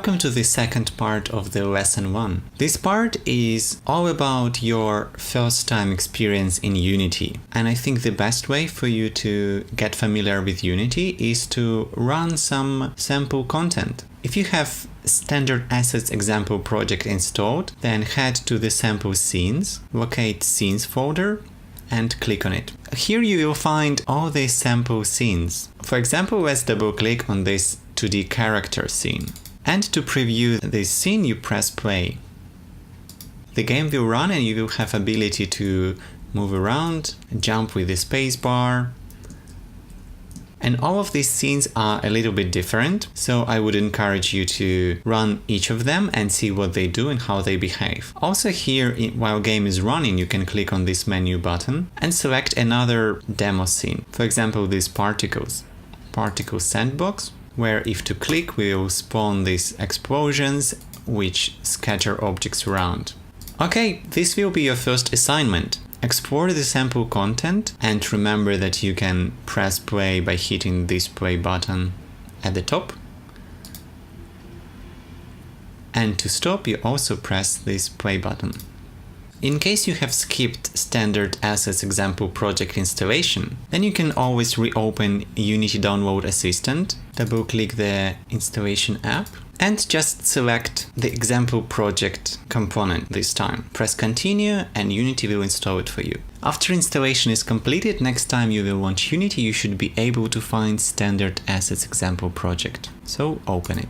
Welcome to the second part of the lesson 1. This part is all about your first time experience in Unity, and I think the best way for you to get familiar with Unity is to run some sample content. If you have standard assets example project installed, then head to the sample scenes, locate scenes folder, and click on it. Here you will find all the sample scenes. For example, let's double click on this 2D character scene. And to preview this scene, you press play. The game will run and you will have ability to move around, jump with the space bar. And all of these scenes are a little bit different, so I would encourage you to run each of them and see what they do and how they behave. Also here, while game is running, you can click on this menu button and select another demo scene. For example, these particle sandbox, where if to click, we will spawn these explosions which scatter objects around. Okay, this will be your first assignment. Explore the sample content and remember that you can press play by hitting this play button at the top. And to stop, you also press this play button. In case you have skipped standard assets example project installation, then you can always reopen Unity Download Assistant, double-click the installation app, and just select the example project component this time. Press continue and Unity will install it for you. After installation is completed, next time you will launch Unity, you should be able to find standard assets example project. So open it.